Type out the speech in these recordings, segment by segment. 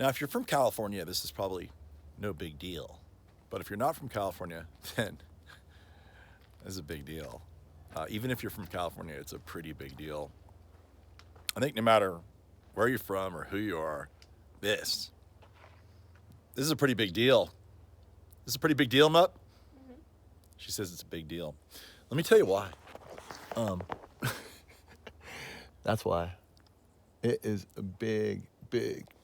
Now, if you're from California, this is probably no big deal. But if you're not from California, then this is a big deal. Even if you're from California, it's a pretty big deal. I think no matter where you're from or who you are, this is a pretty big deal. This is a pretty big deal, Mutt? Mm-hmm. She says it's a big deal. Let me tell you why. That's why. It is a big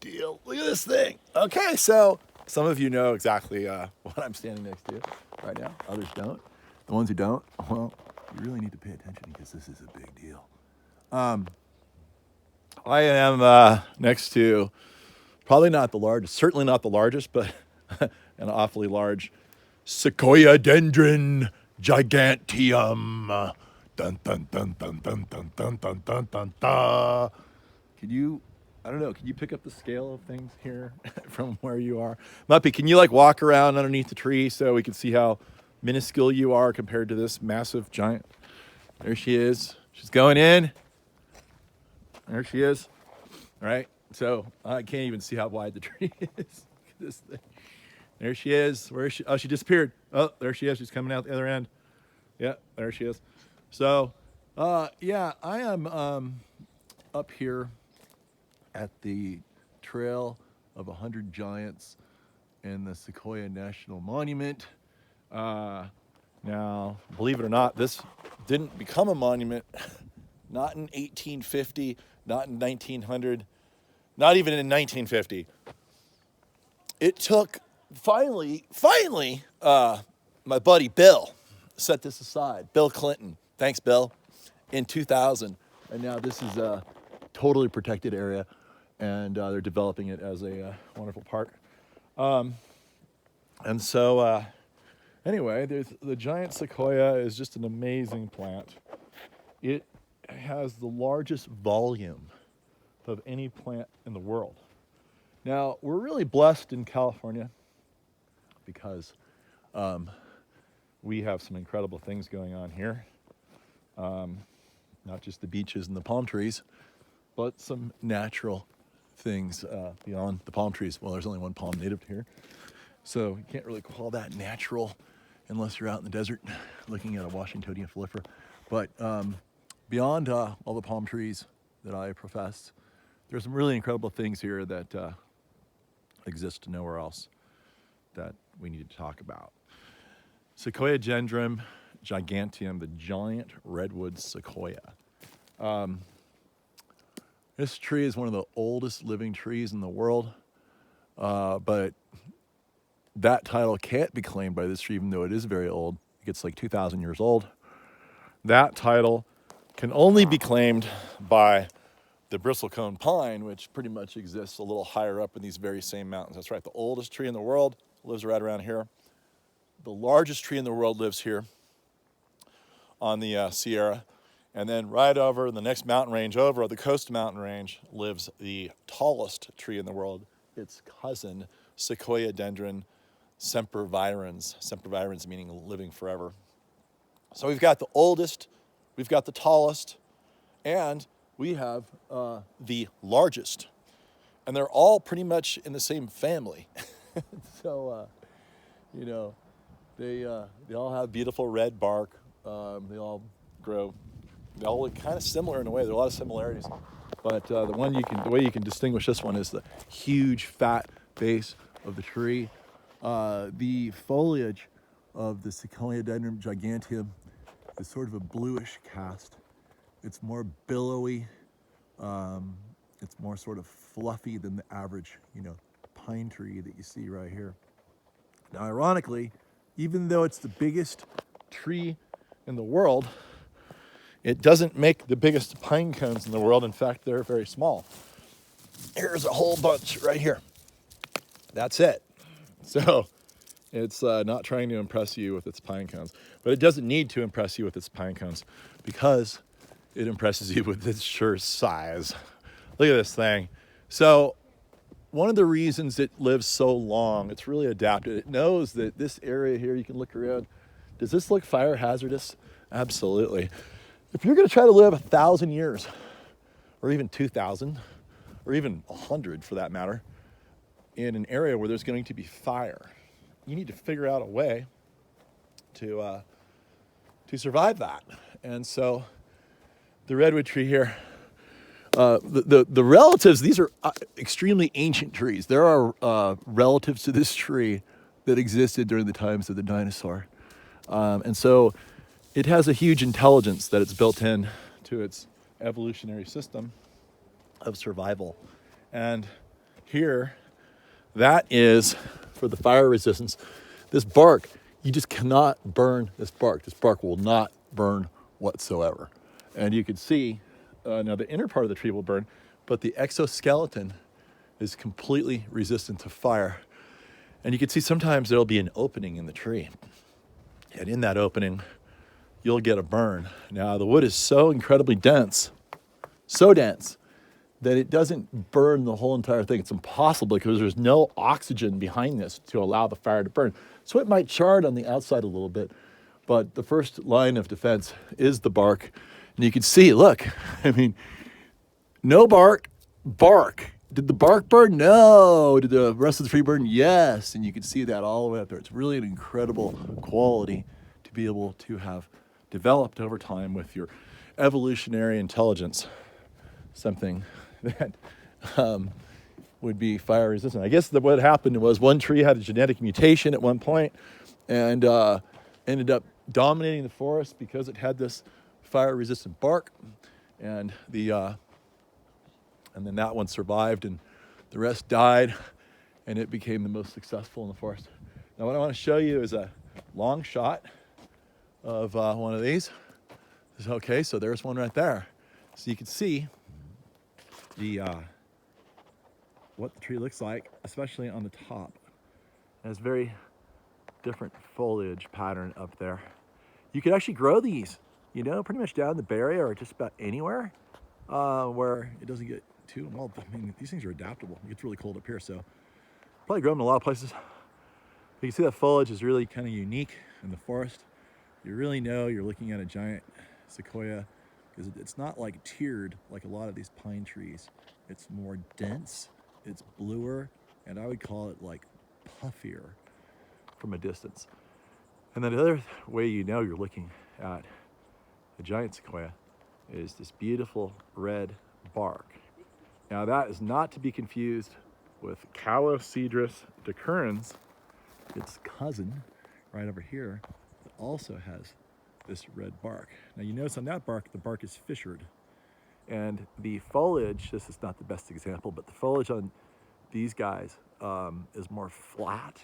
deal. Look at this thing. Okay, so some of you know exactly what I'm standing next to right now. Others don't. The ones who don't, well, you really need to pay attention because this is a big deal. I am next to probably not the largest, certainly not the largest, but an awfully large Sequoiadendron Giganteum. Dun dun dun dun dun dun dun dun dun dun dun. Can you pick up the scale of things here from where you are? Muppy, can you like walk around underneath the tree so we can see how minuscule you are compared to this massive giant? There she is. She's going in. There she is. All right. So I can't even see how wide the tree is. Look at this thing. There she is. Where is she? Oh, she disappeared. Oh, there she is. She's coming out the other end. Yeah, there she is. So, yeah, I am up here at the Trail of 100 Giants in the Sequoia National Monument. Now, believe it or not, this didn't become a monument, not in 1850, not in 1900, not even in 1950. It took, finally, my buddy Bill set this aside. Bill Clinton. Thanks, Bill. In 2000. And now this is a totally protected area, and they're developing it as a wonderful park. And so, anyway, the giant sequoia is just an amazing plant. It has the largest volume of any plant in the world. Now, we're really blessed in California because we have some incredible things going on here. Not just the beaches and the palm trees, but some natural things beyond the palm trees. Well, there's only one palm native here, so you can't really call that natural unless you're out in the desert looking at a Washingtonian flifer. But beyond all the palm trees that I profess, there's some really incredible things here that exist nowhere else that we need to talk about. Sequoiadendron Giganteum, the giant redwood sequoia. This tree is one of the oldest living trees in the world, but that title can't be claimed by this tree, even though it is very old. It's like 2,000 years old. That title can only be claimed by the Bristlecone Pine, which pretty much exists a little higher up in these very same mountains. That's right, the oldest tree in the world lives right around here. The largest tree in the world lives here on the Sierra. And then right over the next mountain range over, the Coast Mountain Range, lives the tallest tree in the world, its cousin, Sequoiadendron sempervirens. Sempervirens meaning living forever. So we've got the oldest, we've got the tallest, and we have the largest. And they're all pretty much in the same family. So, you know, they all have beautiful red bark. They all grow. They all look kind of similar in a way. There are a lot of similarities. But the way you can distinguish this one is the huge fat base of the tree. The foliage of the Sequoiadendron Giganteum is sort of a bluish cast. It's more billowy. It's more sort of fluffy than the average, pine tree that you see right here. Now, ironically, even though it's the biggest tree in the world, it doesn't make the biggest pine cones in the world. In fact, they're very small. Here's a whole bunch right here. That's it. So it's not trying to impress you with its pine cones, but it doesn't need to impress you with its pine cones because it impresses you with its sheer size. Look at this thing. So one of the reasons it lives so long, it's really adapted. It knows that this area here, you can look around. Does this look fire hazardous? Absolutely. If you're going to try to live 1,000 years, or even 2,000, or even 100 for that matter, in an area where there's going to be fire. You need to figure out a way to survive that. And so the redwood tree here, the relatives, these are extremely ancient trees. There are relatives to this tree that existed during the times of the dinosaur. And so it has a huge intelligence that it's built in to its evolutionary system of survival. And here, that is for the fire resistance. This bark, you just cannot burn this bark. This bark will not burn whatsoever. And you can see, now the inner part of the tree will burn, but the exoskeleton is completely resistant to fire. And you can see sometimes there'll be an opening in the tree. And in that opening, you'll get a burn. Now the wood is so incredibly dense, so dense, that it doesn't burn the whole entire thing. It's impossible because there's no oxygen behind this to allow the fire to burn. So it might char on the outside a little bit, but the first line of defense is the bark. And you can see, look, I mean, no bark, bark. Did the bark burn? No. Did the rest of the tree burn? Yes. And you can see that all the way up there. It's really an incredible quality to be able to have developed over time with your evolutionary intelligence, something that would be fire resistant. I guess what happened was one tree had a genetic mutation at one point and ended up dominating the forest because it had this fire resistant bark, and then that one survived and the rest died, and it became the most successful in the forest. Now what I want to show you is a long shot of one of these. Okay, so there's one right there. So you can see what the tree looks like, especially on the top. It has very different foliage pattern up there. You could actually grow these, you know, pretty much down in the Bay Area or just about anywhere where it doesn't get too, well, I mean, these things are adaptable. It gets really cold up here, so probably grow them in a lot of places. But you can see that foliage is really kind of unique in the forest. You really know you're looking at a giant sequoia because it's not like tiered like a lot of these pine trees. It's more dense, it's bluer, and I would call it like puffier from a distance. And then the other way you know you're looking at a giant sequoia is this beautiful red bark. Now that is not to be confused with Calocedrus decurrens, its cousin right over here, that also has this red bark. Now you notice on that bark, the bark is fissured. And the foliage, this is not the best example, but the foliage on these guys is more flat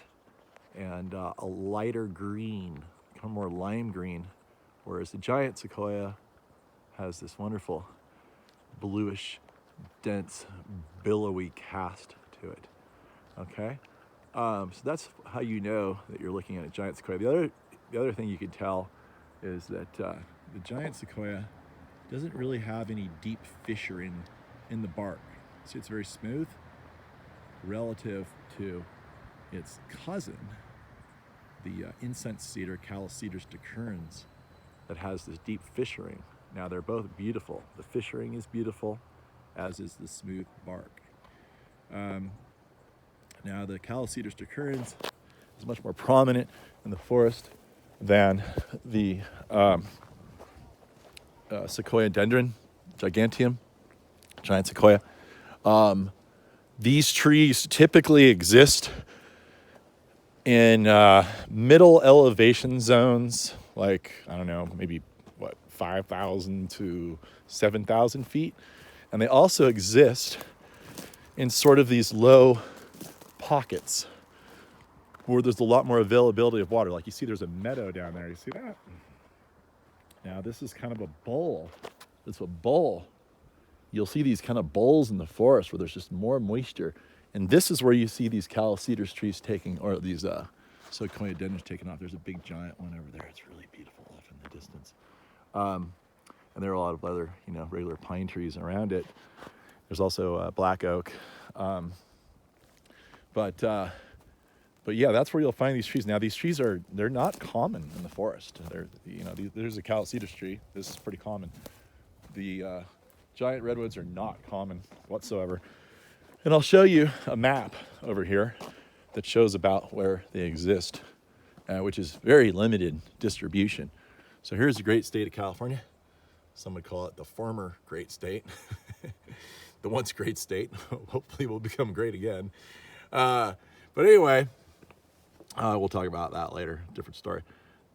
and a lighter green, kind of more lime green, whereas the giant sequoia has this wonderful bluish, dense, billowy cast to it, okay? So that's how you know that you're looking at a giant sequoia. The other thing you can tell is that the giant sequoia doesn't really have any deep fissuring in the bark. See, it's very smooth relative to its cousin, the incense cedar, Calocedrus decurrens, that has this deep fissuring. Now they're both beautiful. The fissuring is beautiful, as is the smooth bark. Now the Calocedrus decurrens is much more prominent in the forest than the Sequoiadendron Giganteum, giant sequoia. These trees typically exist in middle elevation zones, like, I don't know, maybe 5,000 to 7,000 feet. And they also exist in sort of these low pockets where there's a lot more availability of water. Like you see, there's a meadow down there. You see that? Now this is kind of a bowl. It's a bowl. You'll see these kind of bowls in the forest where there's just more moisture. And this is where you see these Calocedrus trees taking, or these Sequoiadendrons taking off. There's a big giant one over there. It's really beautiful off in the distance. And there are a lot of other, regular pine trees around it. There's also black oak. But yeah, that's where you'll find these trees. Now these trees they're not common in the forest. There's a Calocedrus tree. This is pretty common. The giant redwoods are not common whatsoever. And I'll show you a map over here that shows about where they exist, which is very limited distribution. So here's the great state of California. Some would call it the former great state. The once great state. Hopefully will become great again. But anyway, we'll talk about that later, different story.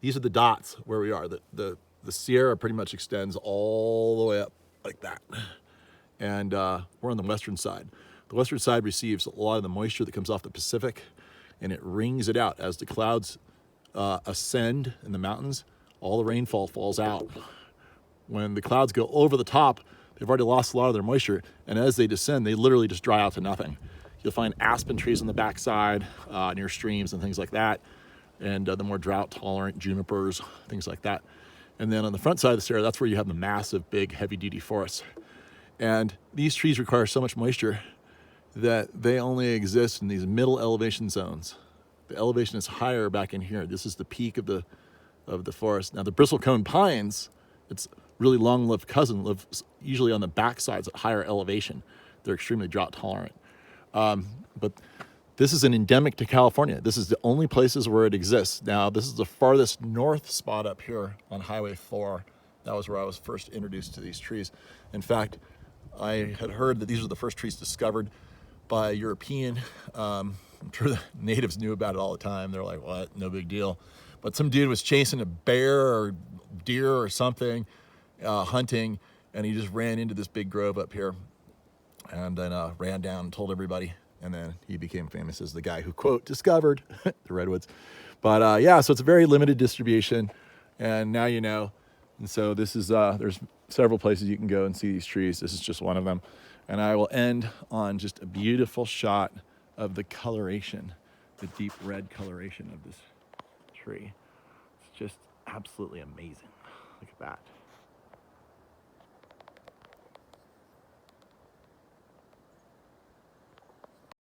These are the dots where we are. The Sierra pretty much extends all the way up like that. And we're on the western side. The western side receives a lot of the moisture that comes off the Pacific, and it wrings it out. As the clouds ascend in the mountains, all the rainfall falls out. When the clouds go over the top, they've already lost a lot of their moisture, and as they descend, they literally just dry out to nothing. You'll find aspen trees on the backside, near streams and things like that, and the more drought-tolerant junipers, things like that. And then on the front side of the Sierra, that's where you have the massive, big, heavy-duty forests. And these trees require so much moisture that they only exist in these middle elevation zones. The elevation is higher back in here. This is the peak of the forest. Now the Bristlecone Pines, its really long-lived cousin, lives usually on the back sides at higher elevation. They're extremely drought tolerant. But this is an endemic to California. This is the only places where it exists. Now this is the farthest north spot up here on Highway 4. That was where I was first introduced to these trees. In fact, I had heard that these are the first trees discovered by a European. I'm sure the natives knew about it all the time. They're like, what? No big deal. But some dude was chasing a bear or deer or something, hunting, and he just ran into this big grove up here and then ran down and told everybody. And then he became famous as the guy who, quote, discovered the redwoods. But yeah, so it's a very limited distribution. And now you know. And so this is, there's several places you can go and see these trees. This is just one of them. And I will end on just a beautiful shot of the coloration, the deep red coloration of this tree. It's just absolutely amazing. Look at that.